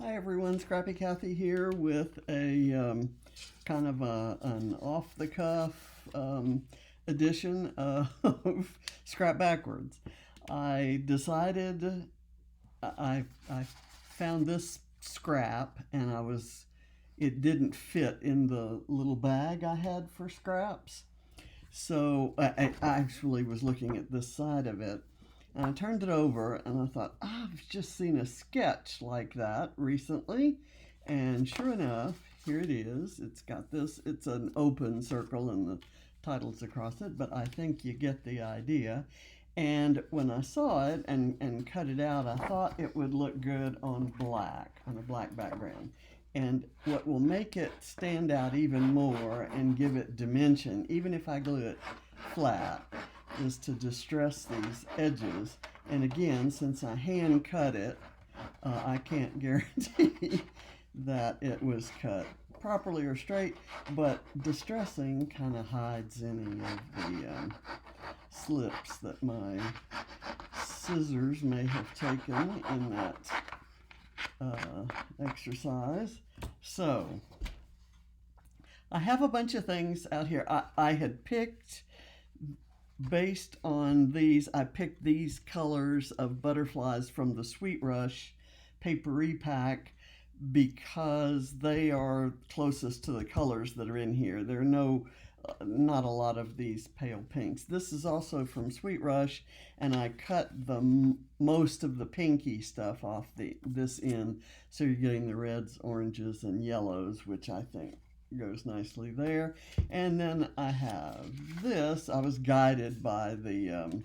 Hi everyone, Scrappy Kathy here with a kind of an off-the-cuff edition of Scrap Backwards. I decided I found this scrap and it didn't fit in the little bag I had for scraps. So I actually was looking at this side of it and I turned it over and I thought, I've just seen a sketch like that recently. And sure enough, here it is. It's an open circle and the title's across it, but I think you get the idea. And when I saw it and cut it out, I thought it would look good on a black background. And what will make it stand out even more and give it dimension, even if I glue it flat, is to distress these edges. And again, since I hand cut it, I can't guarantee that it was cut properly or straight, but distressing kind of hides any of the slips that my scissors may have taken in that exercise. So I have a bunch of things out here. I had picked, based on these, I picked these colors of butterflies from the Sweet Rush paper repack because they are closest to the colors that are in here. There are not a lot of these pale pinks. This is also from Sweet Rush, and I cut most of the pinky stuff off this end, so you're getting the reds, oranges, and yellows, which I think goes nicely there. And then I have this. I was guided by the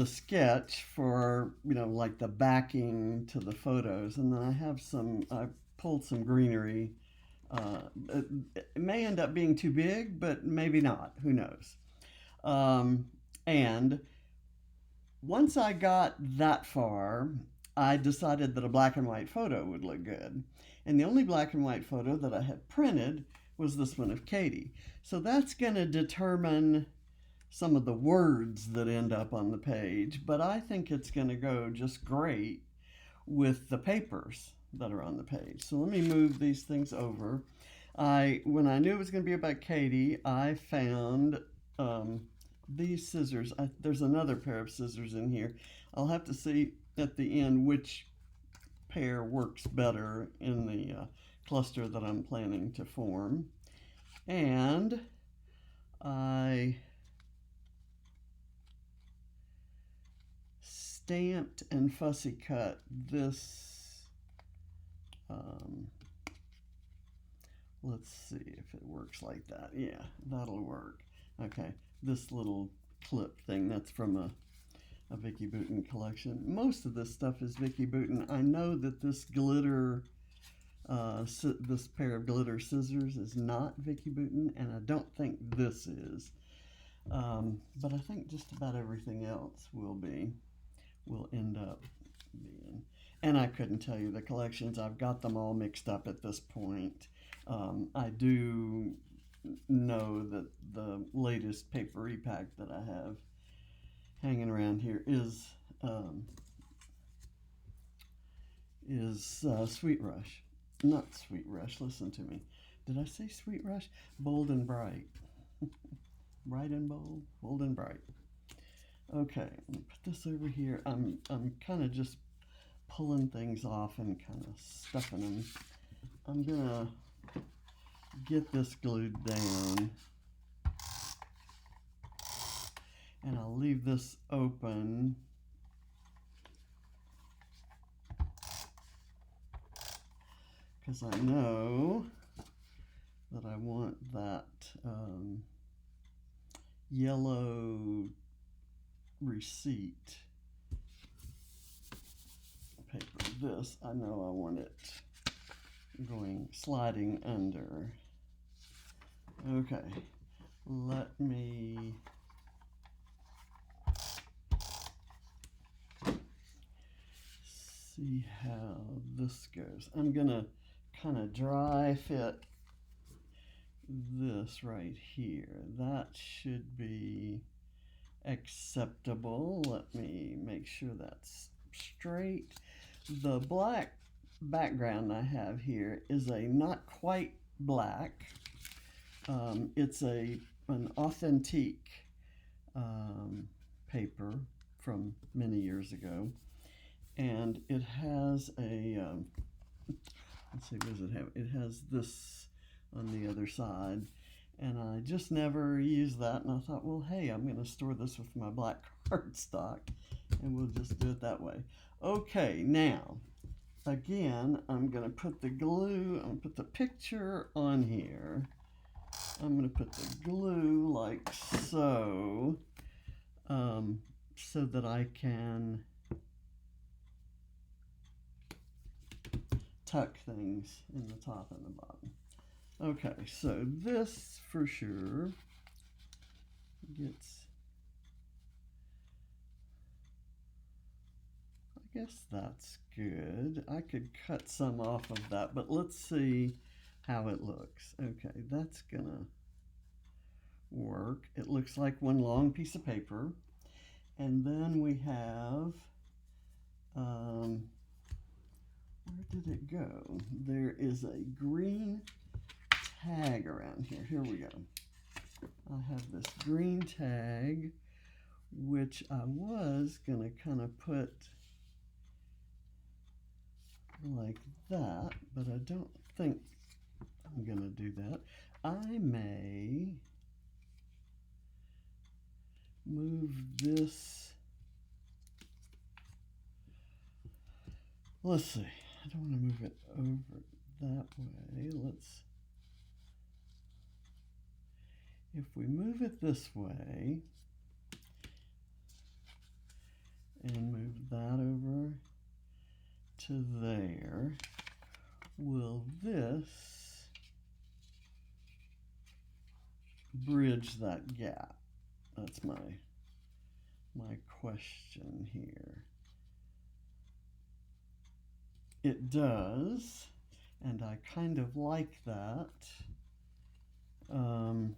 sketch for, like the backing to the photos, and then I pulled some greenery. It may end up being too big, but maybe not. Who knows? And once I got that far, I decided that a black and white photo would look good. And the only black and white photo that I had printed was this one of Katie. So that's going to determine some of the words that end up on the page, but I think it's going to go just great with the papers that are on the page. So let me move these things over. When I knew it was going to be about Katie, I found these scissors. There's another pair of scissors in here. I'll have to see at the end which pair works better in the cluster that I'm planning to form. And I stamped and fussy cut this. Let's see if it works like that. Yeah, that'll work. Okay, this little clip thing, that's from a Vicky Bouton collection. Most of this stuff is Vicky Bouton. I know that this this pair of glitter scissors is not Vicky Bouton, and I don't think this is. But I think just about everything else will end up being. And I couldn't tell you the collections. I've got them all mixed up at this point. I do know that the latest paper repack that I have hanging around here is Sweet Rush. Not Sweet Rush, listen to me. Did I say Sweet Rush? Bold and Bright. Bright and bold, bold and bright. Okay, let me put this over here. I'm kind of just pulling things off and kind of stuffing them. I'm gonna get this glued down, and I'll leave this open because I know that I want that yellow receipt paper. This, I know I want it sliding under. Okay, let me see how this goes. I'm gonna kind of dry fit this right here. That should be acceptable. Let me make sure that's straight. The black background I have here is a not quite black. It's an authentic paper from many years ago, and it has a let's see, what does it have? It has this on the other side, and I just never used that, and I thought, well, hey, I'm going to store this with my black cardstock, and we'll just do it that way. Okay, now again, I'm going to put the glue, I'm going to put the picture on here. I'm going to put the glue like so, so that I can tuck things in the top and the bottom. Okay, so this for sure gets, I guess that's good. I could cut some off of that, but let's see how it looks. Okay, that's gonna work. It looks like one long piece of paper. And then we have, where did it go? There is a green tag around here. Here we go. I have this green tag, which I was gonna kind of put like that, but I don't think I'm gonna do that. I may move this. Let's see. I don't want to move it over that way. If we move it this way and move that over to there, will this bridge that gap? That's my question here. It does, and I kind of like that. And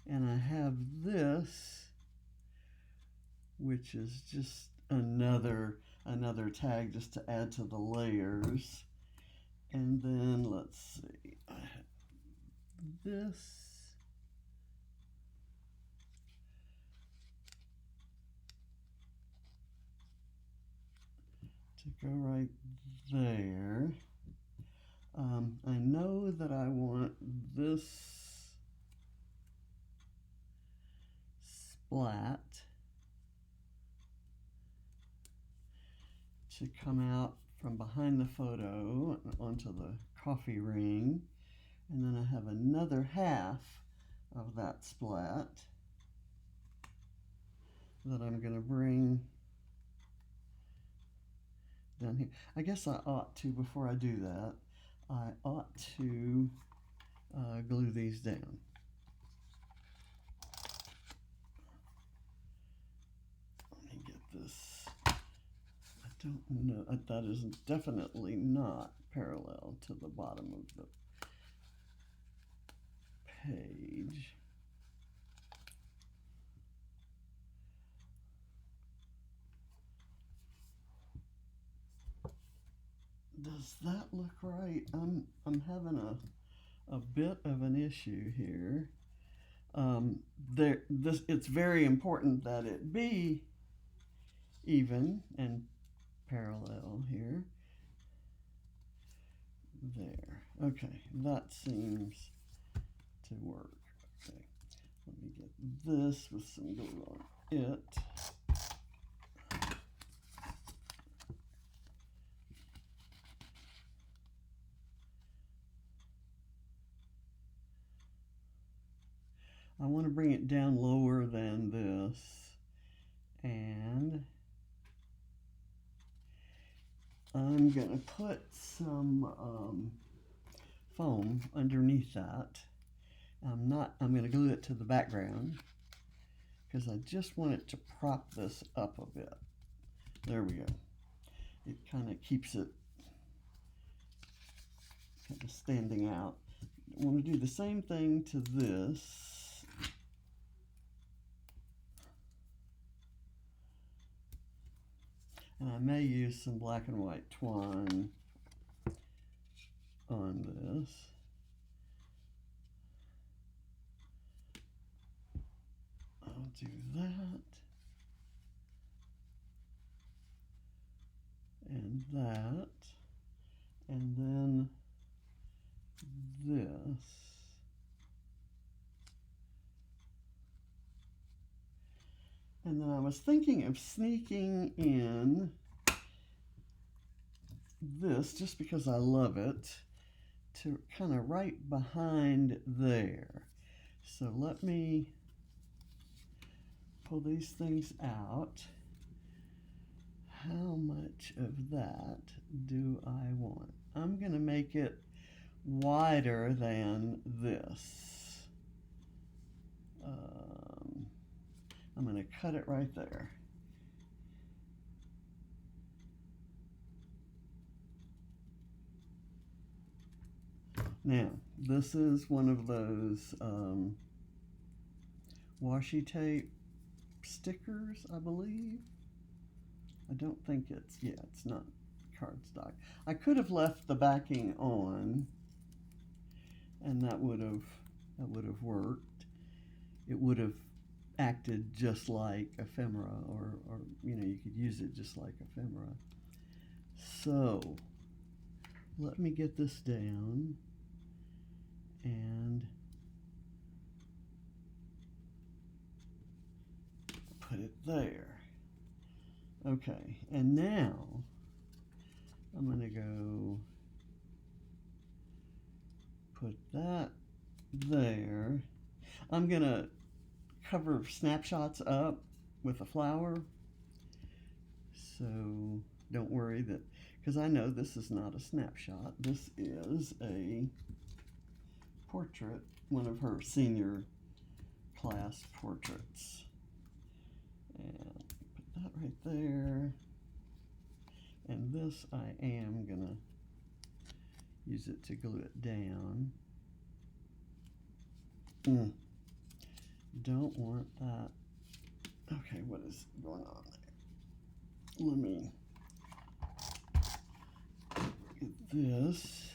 I have this, which is just another tag just to add to the layers. And then let's see, I have this. To go right there. I know that I want this splat to come out from behind the photo onto the coffee ring, and then I have another half of that splat that I'm going to bring down here. I guess I ought to, before I do that, I ought to glue these down. Let me get this. I don't know. That is definitely not parallel to the bottom of the page. Does that look right? I'm having a bit of an issue here. It's very important that it be even and parallel here. There. Okay, that seems to work. Okay, let me get this with some glue on it. I want to bring it down lower than this, and I'm going to put some foam underneath that. I'm going to glue it to the background because I just want it to prop this up a bit. There we go. It kind of keeps it kind of standing out. I want to do the same thing to this. And I may use some black and white twine on this. I'll do that. And that. And then this. And then I was thinking of sneaking in this, just because I love it, to kind of right behind there. So let me pull these things out. How much of that do I want? I'm going to make it wider than this. I'm going to cut it right there. Now, this is one of those washi tape stickers, I believe. I don't think it's not cardstock. I could have left the backing on, and that would have worked. It would have acted just like ephemera, or you know, you could use it just like ephemera. So let me get this down and put it there. Okay, and now I'm going to go put that there. I'm going to cover snapshots up with a flower. So don't worry that, because I know this is not a snapshot. This is a portrait, one of her senior class portraits. And put that right there. And this I am gonna use it to glue it down. Don't want that. Okay, what is going on there? Let me get this.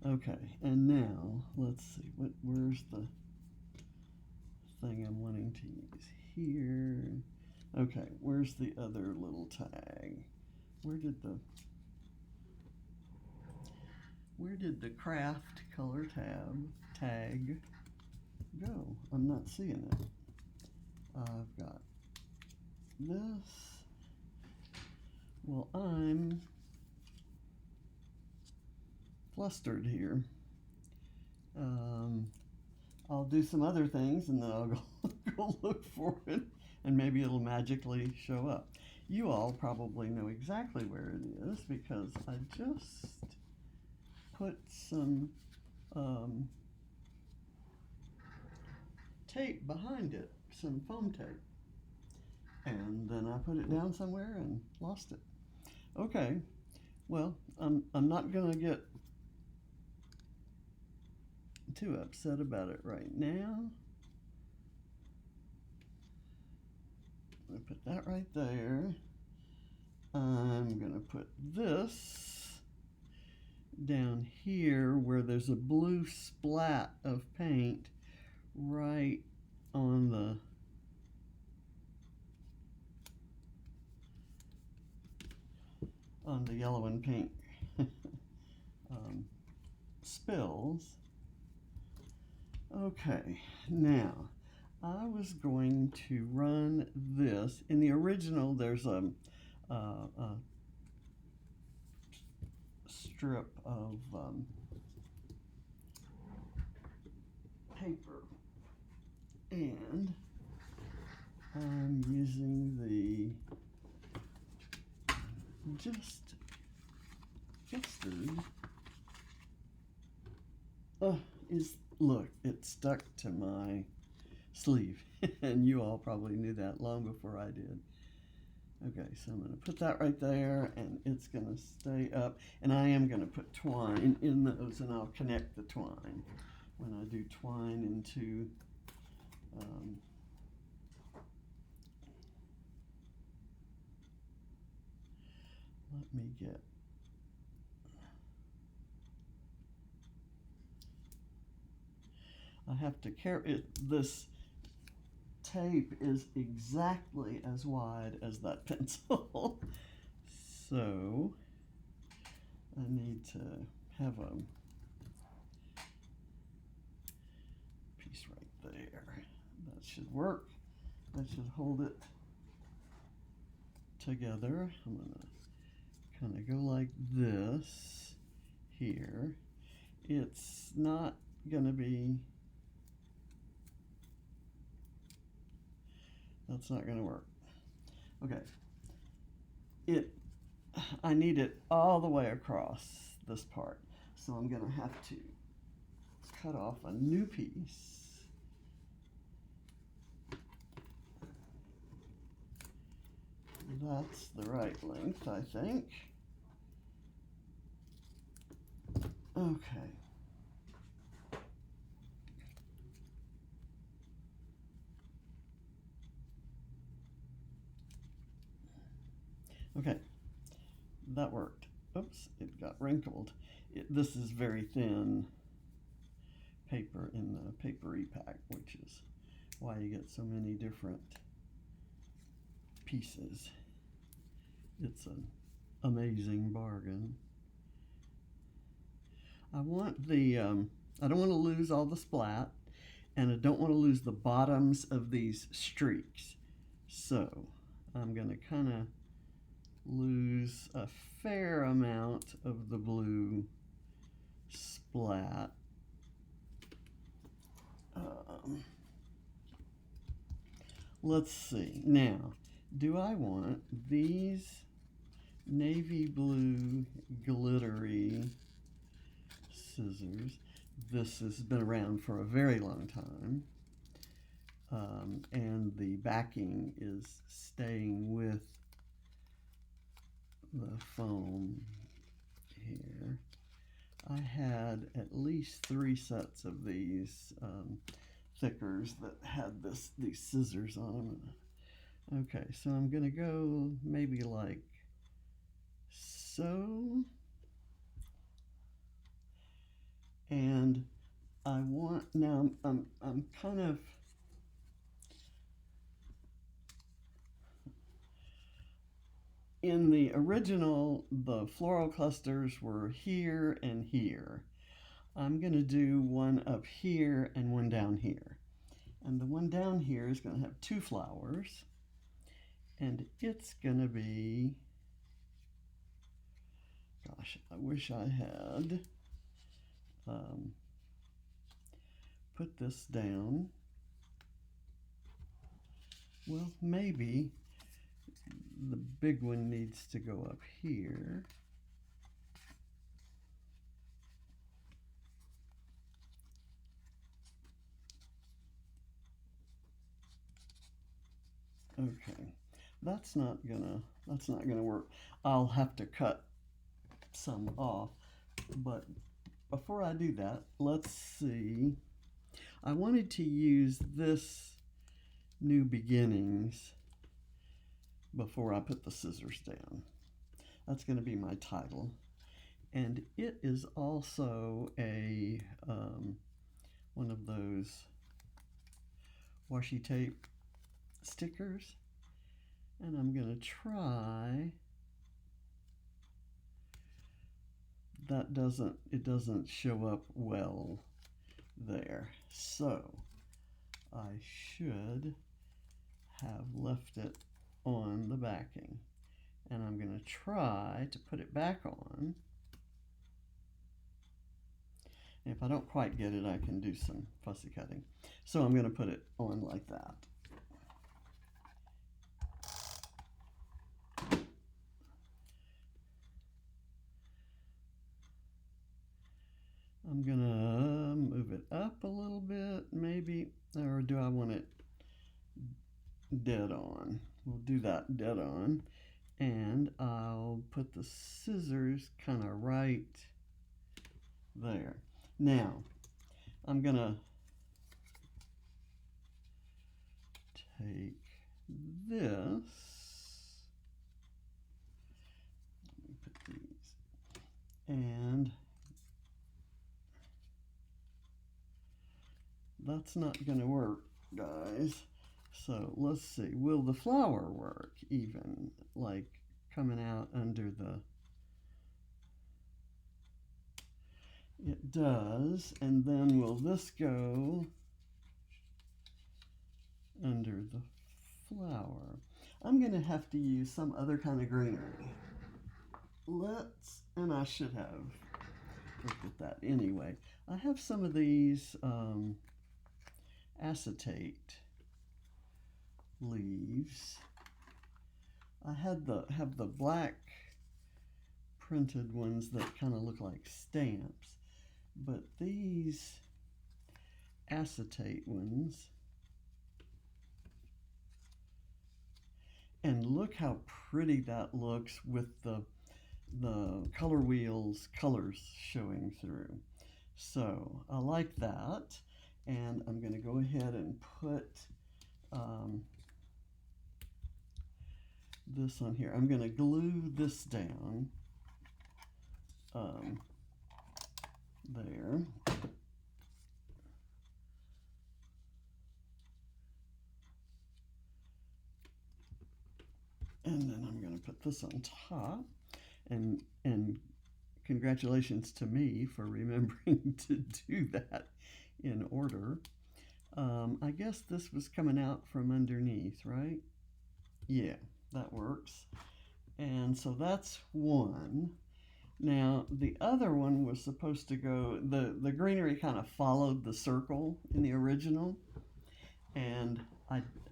Okay, and now let's see, where's the thing I'm wanting to use here? Okay, where's the other little tag? Where did the craft color tag go? I'm not seeing it. I've got this. Well, I'm flustered here. I'll do some other things and then I'll go look for it, and maybe it'll magically show up. You all probably know exactly where it is because I just put some tape behind it, some foam tape, and then I put it down somewhere and lost it. Okay, well, I'm not gonna get too upset about it right now. I'm gonna put that right there. I'm gonna put this down here where there's a blue splat of paint right on the yellow and pink spills. Okay, now I was going to run this. In the original, there's a strip of paper, and I'm using the look, it stuck to my sleeve and you all probably knew that long before I did. Okay, so I'm going to put that right there and it's going to stay up, and I am going to put twine in those, and I'll connect the twine when I do twine into Um, let me get, I have to carry it. This tape is exactly as wide as that pencil. So I need to have a piece right there. That should work. That should hold it together. I'm gonna kind of go like this here. It's not gonna be, that's not gonna work. Okay, I need it all the way across this part. So I'm gonna have to cut off a new piece. That's the right length, I think. Okay. Okay, that worked. Oops, it got wrinkled. This is very thin paper in the paper e-pack, which is why you get so many different pieces. It's an amazing bargain. I want the, I don't want to lose all the splat, and I don't want to lose the bottoms of these streaks. So I'm going to kind of lose a fair amount of the blue splat. Let's see. Now, do I want these navy blue glittery scissors? This has been around for a very long time. And the backing is staying with the foam here. I had at least 3 sets of these thickers that had these scissors on them. Okay, so I'm gonna go maybe like so, and I want, now I'm kind of, in the original, the floral clusters were here and here. I'm going to do one up here and one down here. And the one down here is going to have 2 flowers. And it's going to be, gosh, I wish I had put this down. Well, maybe the big one needs to go up here. Okay, that's not gonna work. I'll have to cut some off, but before I do that, let's see. I wanted to use this New Beginnings before I put the scissors down. That's going to be my title, and it is also a one of those washi tape stickers, and I'm going to try. That doesn't show up well there, so I should have left it on the backing, and I'm going to try to put it back on. And if I don't quite get it, I can do some fussy cutting. So I'm going to put it on like that. I'm gonna move it up a little bit, maybe, or do I want it dead on? We'll do that dead on, and I'll put the scissors kind of right there. Now, I'm gonna take this, let me put these, and that's not going to work, guys. So let's see, will the flower work even, like coming out under the, it does, and then will this go under the flower? I'm going to have to use some other kind of greenery. And I should have looked at that anyway. I have some of these acetate leaves. I have the black printed ones that kind of look like stamps, but these acetate ones, and look how pretty that looks with the color wheels colors showing through. So I like that, and I'm going to go ahead and put this on here. I'm going to glue this down there. And then I'm going to put this on top, and congratulations to me for remembering to do that in order. I guess this was coming out from underneath, right? Yeah, that works. And so that's one. Now the other one was supposed to go, the greenery kind of followed the circle in the original, and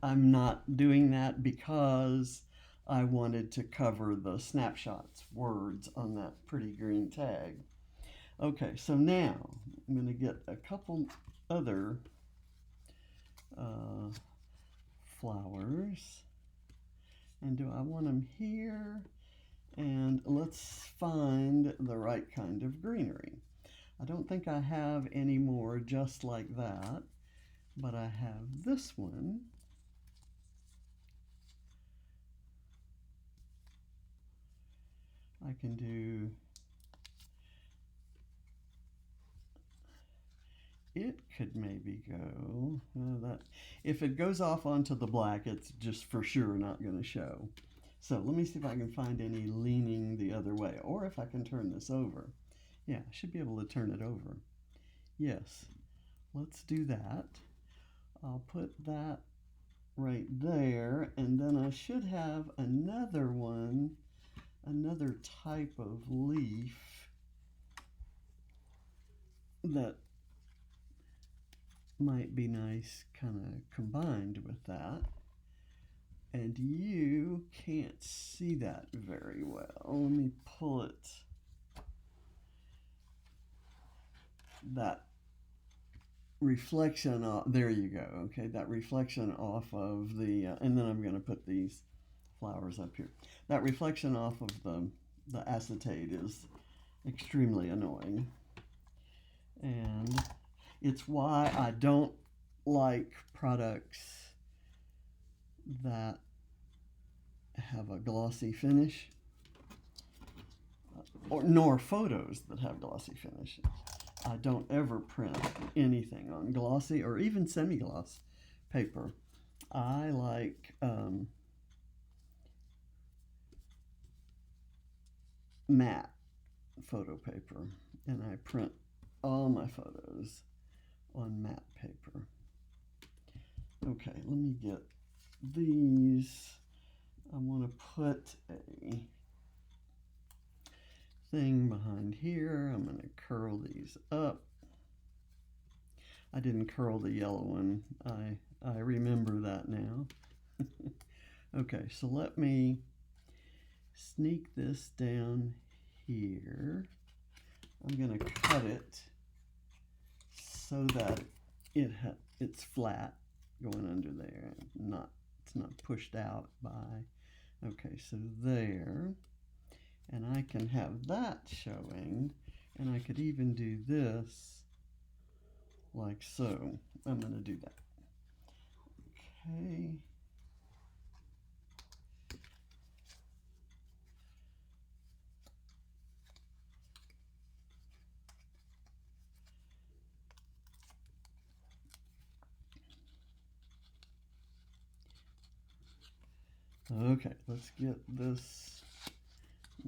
I'm not doing that because I wanted to cover the snapshots words on that pretty green tag. Okay, so now I'm going to get a couple other flowers, and do I want them here? And let's find the right kind of greenery. I don't think I have any more just like that, but I have this one. I can do, it could maybe go, that if it goes off onto the black, it's just for sure not going to show. So let me see if I can find any leaning the other way, or if I can turn this over. Yeah, I should be able to turn it over. Yes, let's do that. I'll put that right there, and then I should have another one, another type of leaf that might be nice kind of combined with that. And you can't see that very well. Let me pull it, that reflection off, there you go, okay, that reflection off of the, and then I'm going to put these flowers up here. That reflection off of the acetate is extremely annoying, and it's why I don't like products that have a glossy finish, nor photos that have glossy finishes. I don't ever print anything on glossy or even semi-gloss paper. I like matte photo paper, and I print all my photos on matte paper. Okay, let me get these. I want to put a thing behind here. I'm going to curl these up. I didn't curl the yellow one. I remember that now. Okay, so let me sneak this down here. I'm going to cut it so that it's flat going under there, it's not pushed out by. Okay, so there, and I can have that showing, and I could even do this like so. I'm going to do that. Okay, Okay, let's get this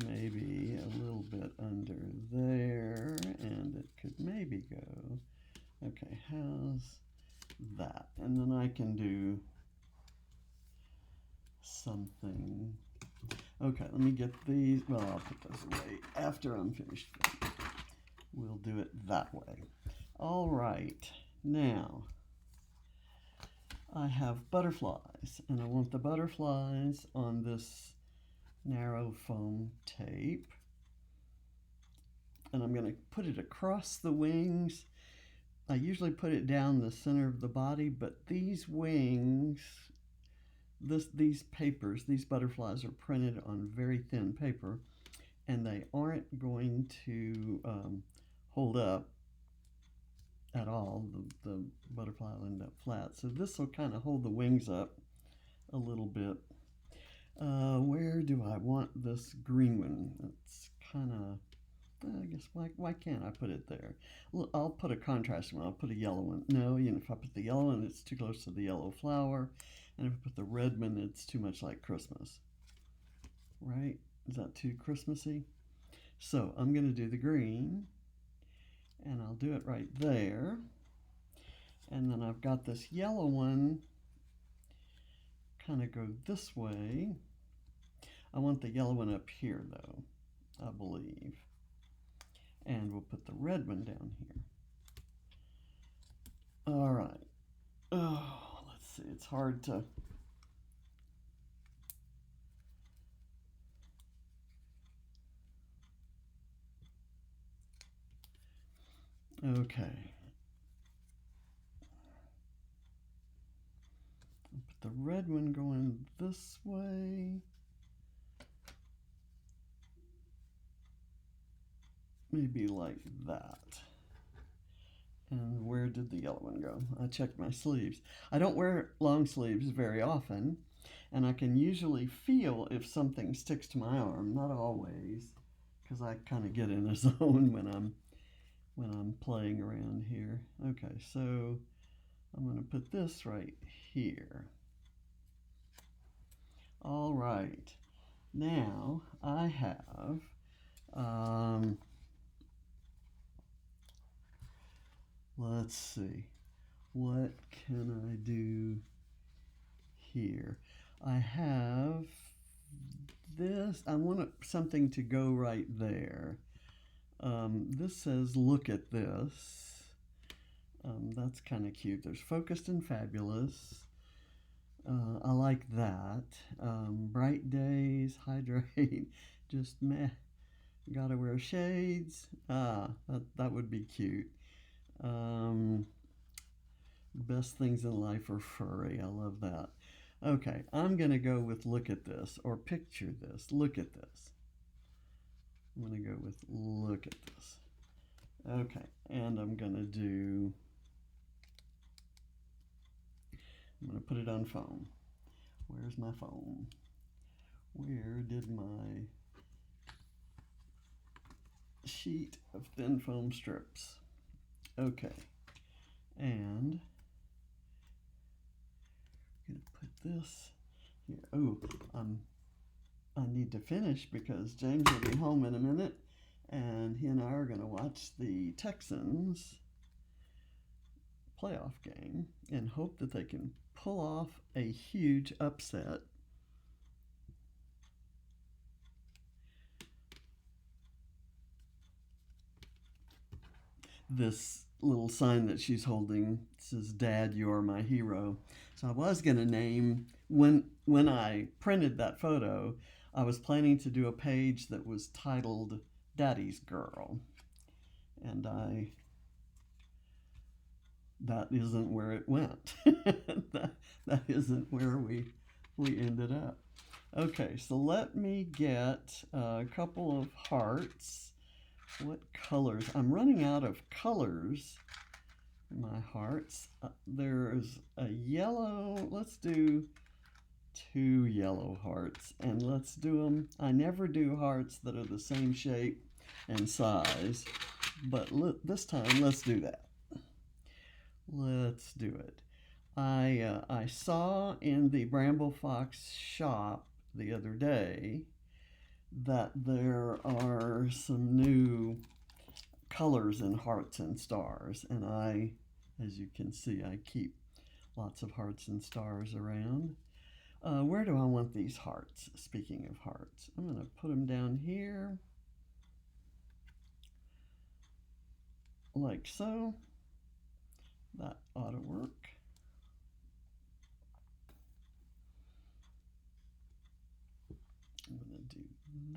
maybe a little bit under there, and it could maybe go. Okay, how's that? And then I can do something. Okay, let me get these. Well, I'll put those away after I'm finished. We'll do it that way. All right, now I have butterflies, and I want the butterflies on this narrow foam tape. And I'm going to put it across the wings. I usually put it down the center of the body, but these wings, these butterflies are printed on very thin paper, and they aren't going to hold up at all. The butterfly will end up flat. So this will kind of hold the wings up a little bit. Where do I want this green one? It's kind of, I guess, why can't I put it there? I'll put a contrast one. I'll put a yellow one. No, if I put the yellow one, it's too close to the yellow flower. And if I put the red one, it's too much like Christmas. Right? Is that too Christmassy? So I'm going to do the green. And I'll do it right there. And then I've got this yellow one kind of go this way. I want the yellow one up here, though, I believe. And we'll put the red one down here. All right. Oh, let's see. It's hard to... Okay. I'll put the red one going this way. Maybe like that. And where did the yellow one go? I checked my sleeves. I don't wear long sleeves very often, and I can usually feel if something sticks to my arm. Not always, because I kind of get in a zone when I'm playing around here. Okay, so I'm going to put this right here. All right, now I have let's see, what can I do here? I have this. I want something to go right there. This says, look at this. That's kind of cute. There's focused and fabulous. I like that. Bright days, hydrate, just meh. Gotta wear shades. That would be cute. Best things in life are furry. I love that. Okay, I'm going to go with look at this, or picture this. Look at this. I'm going to go with look at this. Okay, and I'm going to put it on foam. Where's my foam? Where did my sheet of thin foam strips? Okay, and I'm going to put this here. Oh, I need to finish because James will be home in a minute, and he and I are going to watch the Texans playoff game and hope that they can pull off a huge upset. This little sign that she's holding says, "Dad, you are my hero." So I was going to name, when I printed that photo, I was planning to do a page that was titled Daddy's Girl. And that isn't where it went. that isn't where we ended up. Okay, so let me get a couple of hearts. What colors? I'm running out of colors in my hearts. There's a yellow. Let's do 2 yellow hearts, and let's do them. I never do hearts that are the same shape and size, but this time let's do that. Let's do it. I saw in the Bramble Fox shop the other day that there are some new colors in hearts and stars, and as you can see, I keep lots of hearts and stars around. Where do I want these hearts? Speaking of hearts, I'm going to put them down here, like so. That ought to work. I'm going to do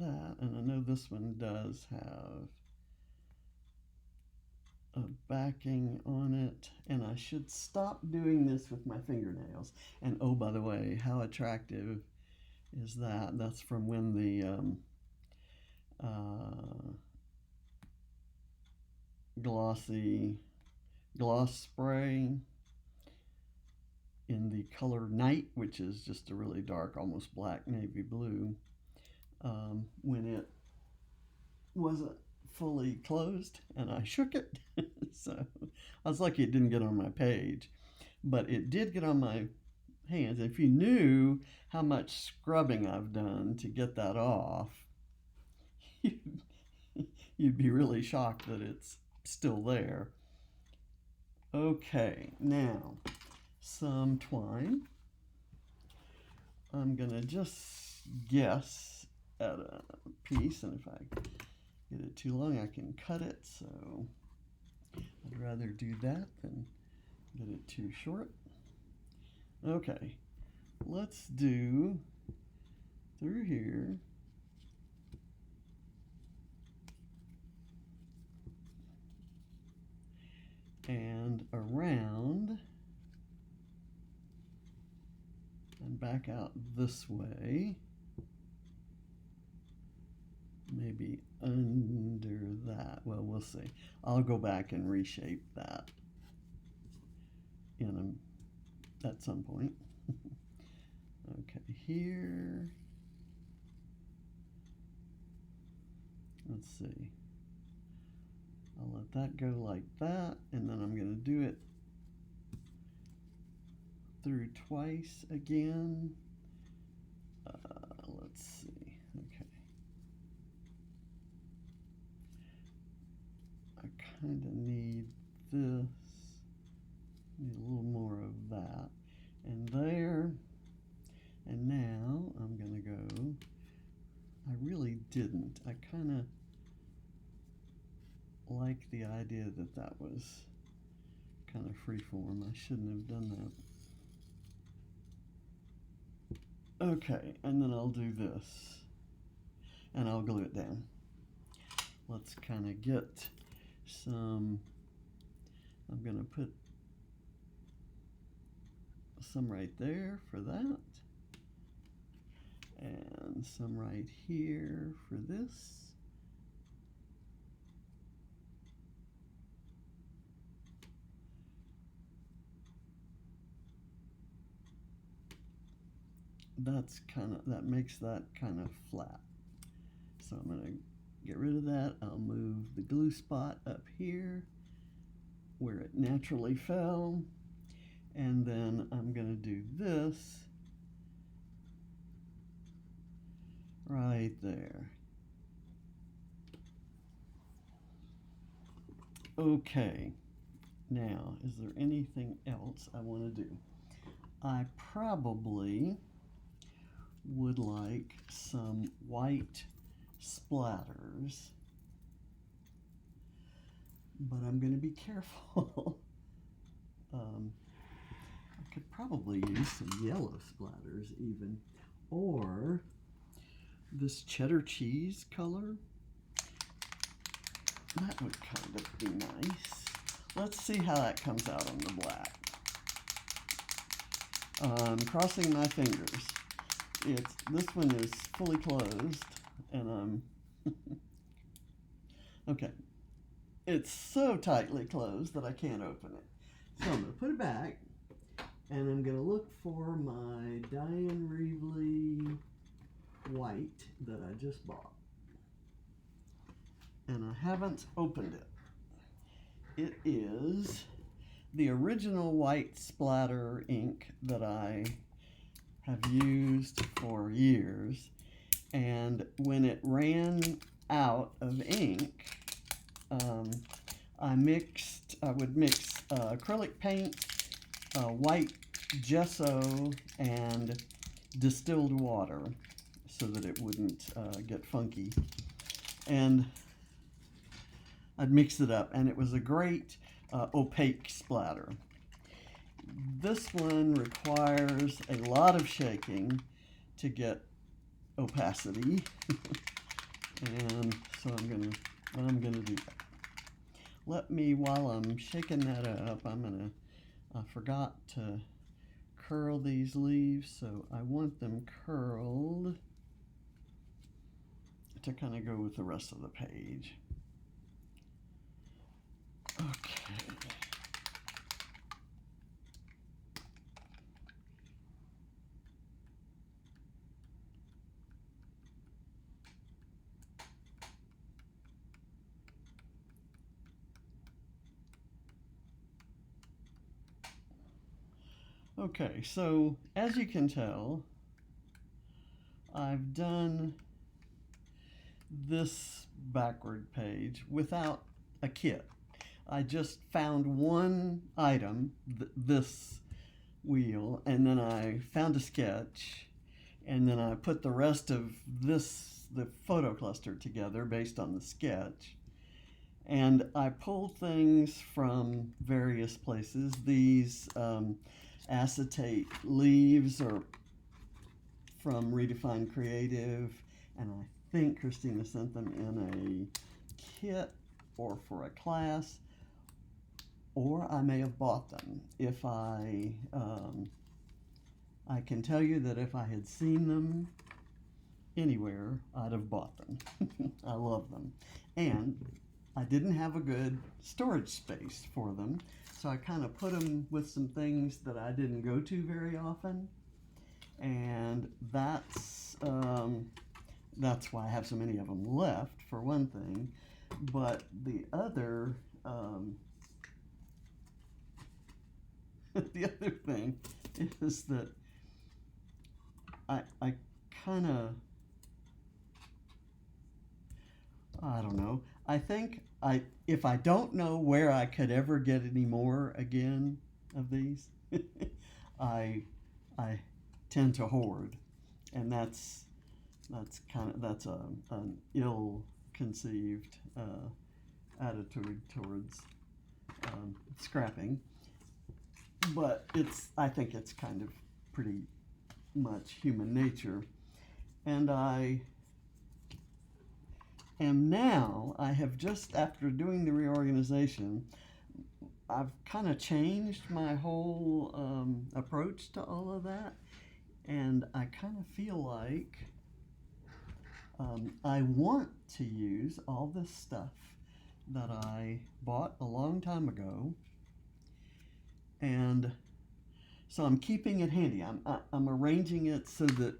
that, and I know this one does have a backing on it, and I should stop doing this with my fingernails. And oh, by the way, how attractive is that? That's from when the gloss spray in the color Night, which is just a really dark, almost black navy blue, when it wasn't fully closed, and I shook it. So I was lucky it didn't get on my page, but it did get on my hands. If you knew how much scrubbing I've done to get that off, you'd be really shocked that it's still there. Okay, now some twine. I'm gonna just guess at a piece, and if I get it too long I can cut it, so I'd rather do that than get it too short. Okay, let's do through here and around and back out this way, maybe under that. Well, we'll see. I'll go back and reshape that at some point. Okay, here, let's see. I'll let that go like that, and then I'm going to do it through twice again. Let's see. Okay. I kind of need this. Need a little more of that. And there. And now I'm going to go. I really didn't. I kind of like the idea that that was kind of freeform. I shouldn't have done that. Okay, and then I'll do this, and I'll glue it down. Let's kind of get some, I'm going to put some right there for that, and some right here for this. That makes that kind of flat. So I'm going to get rid of that. I'll move the glue spot up here where it naturally fell, and then I'm going to do this right there. Okay, now is there anything else I want to do? I probably would like some white splatters, but I'm going to be careful. I could probably use some yellow splatters even, or this cheddar cheese color. That would kind of be nice. Let's see how that comes out on the black. I'm crossing my fingers. This one is fully closed, and okay. It's so tightly closed that I can't open it. So I'm going to put it back, and I'm going to look for my Diane Reevely white that I just bought. And I haven't opened it. It is the original white splatter ink that I have used for years. And when it ran out of ink, I would mix acrylic paint, white gesso, and distilled water so that it wouldn't get funky. And I'd mix it up, and it was a great opaque splatter. This one requires a lot of shaking to get opacity, and so I'm gonna do that. Let me, while I'm shaking that up, I forgot to curl these leaves, so I want them curled to kind of go with the rest of the page. Okay. Okay, so as you can tell, I've done this backward page without a kit. I just found one item, this wheel, and then I found a sketch, and then I put the rest of the photo cluster together based on the sketch. And I pulled things from various places. These acetate leaves are from Redefined Creative, and I think Christina sent them in a kit or for a class, or I may have bought them. If I can tell you that if I had seen them anywhere, I'd have bought them. I love them. And I didn't have a good storage space for them, so I kind of put them with some things that I didn't go to very often, and that's why I have so many of them left, for one thing. But the other the other thing is that I kind of, I don't know. I think if I don't know where I could ever get any more again of these, I tend to hoard, and that's an ill-conceived attitude towards scrapping. But I think it's kind of pretty much human nature, and I have just, after doing the reorganization, I've kind of changed my whole approach to all of that, and I kind of feel like I want to use all this stuff that I bought a long time ago, and so I'm keeping it handy. I'm arranging it so that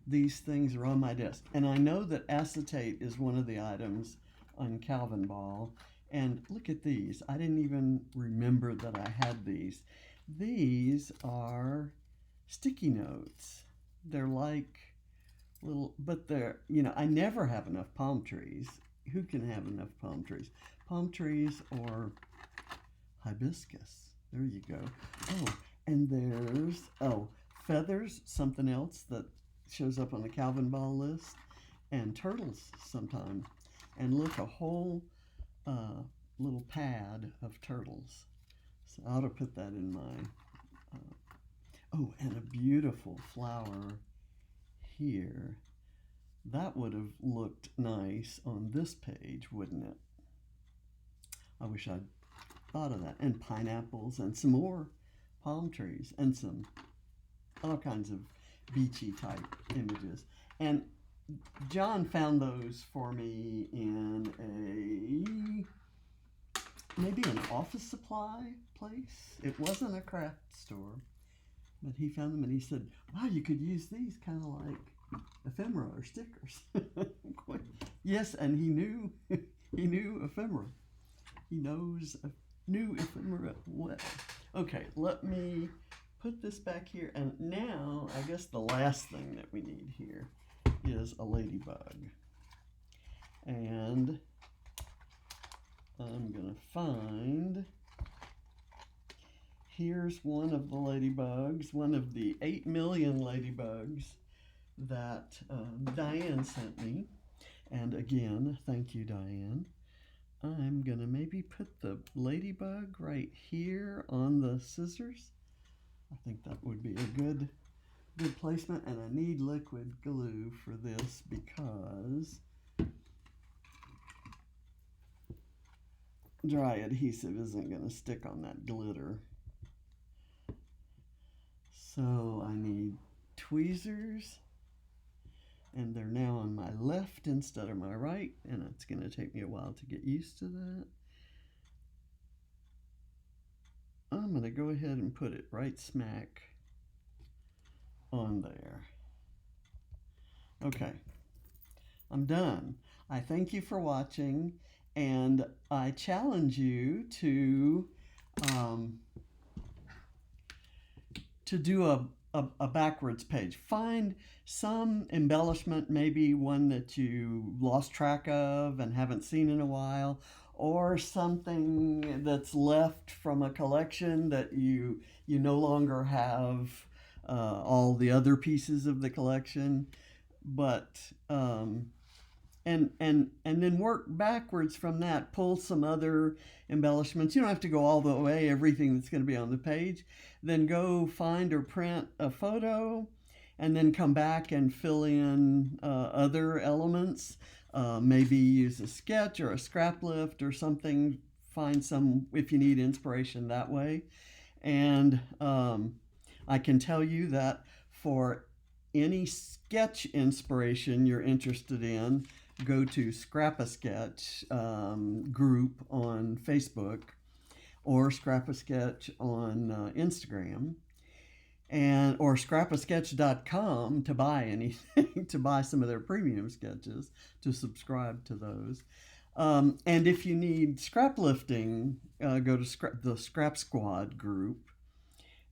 these things are on my desk. And I know that acetate is one of the items on Calvin Ball. And look at these. I didn't even remember that I had these. These are sticky notes. They're like little, but they're, I never have enough palm trees. Who can have enough palm trees? Palm trees or hibiscus. There you go. Oh, and there's, feathers, something else that shows up on the Calvin Ball list, and turtles sometime. And look, a whole little pad of turtles. So I ought to put that in my, and a beautiful flower here. That would have looked nice on this page, wouldn't it? I wish I'd thought of that. And pineapples and some more palm trees and some all kinds of beachy type images. And John found those for me in maybe an office supply place. It wasn't a craft store, but he found them and he said, wow, you could use these kind of like ephemera or stickers. Yes, and he knew ephemera. He knew ephemera well. Okay, let me put this back here, and now I guess the last thing that we need here is a ladybug. And I'm gonna find, here's one of the ladybugs, one of the 8 million ladybugs that Diane sent me. And again, thank you, Diane. I'm gonna maybe put the ladybug right here on the scissors. I think that would be a good placement, and I need liquid glue for this because dry adhesive isn't going to stick on that glitter. So I need tweezers, and they're now on my left instead of my right, and it's going to take me a while to get used to that. I'm going to go ahead and put it right smack on there. Okay, I'm done. I thank you for watching, and I challenge you to do a backwards page. Find some embellishment, maybe one that you lost track of and haven't seen in a while, or something that's left from a collection that you no longer have all the other pieces of the collection, but and then work backwards from that. Pull some other embellishments. You don't have to go all the way, everything that's going to be on the page. Then go find or print a photo, and then come back and fill in other elements. Maybe use a sketch or a scrap lift or something. Find some, if you need inspiration that way. And I can tell you that for any sketch inspiration you're interested in, go to Scrap-A-Sketch group on Facebook, or Scrap-A-Sketch on Instagram, and or scrapasketch.com to buy anything, to buy some of their premium sketches, to subscribe to those. And if you need scrap lifting, go to the Scrap Squad group,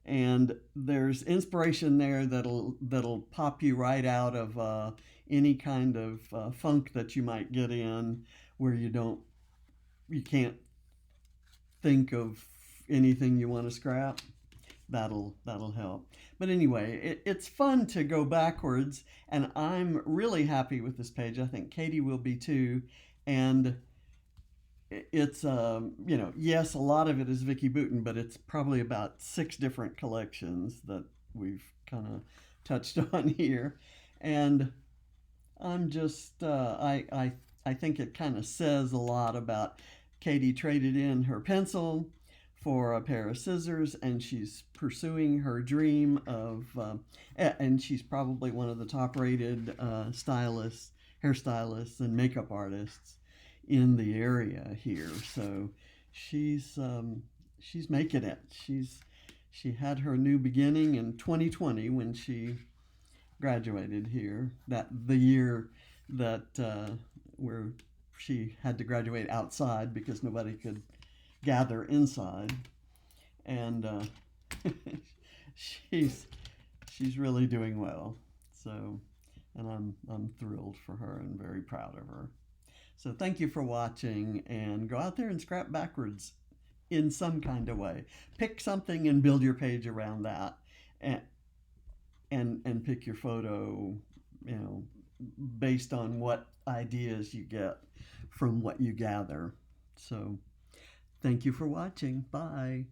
and there's inspiration there that'll pop you right out of any kind of funk that you might get in, where you can't think of anything you want to scrap. That'll help. But anyway, it's fun to go backwards, and I'm really happy with this page. I think Katie will be too. And it's yes, a lot of it is Vicki Boutin, but it's probably about 6 different collections that we've kind of touched on here. And I'm just I think it kind of says a lot about Katie traded in her pencil for a pair of scissors, and she's pursuing her dream of and she's probably one of the top-rated stylists, hairstylists, and makeup artists in the area here. So she's making it. She had her new beginning in 2020 when she graduated here. The year that where she had to graduate outside because nobody could gather inside, and she's really doing well. So, and I'm thrilled for her and very proud of her. So thank you for watching, and go out there and scrap backwards in some kind of way. Pick something and build your page around that, and pick your photo, based on what ideas you get from what you gather. So thank you for watching. Bye.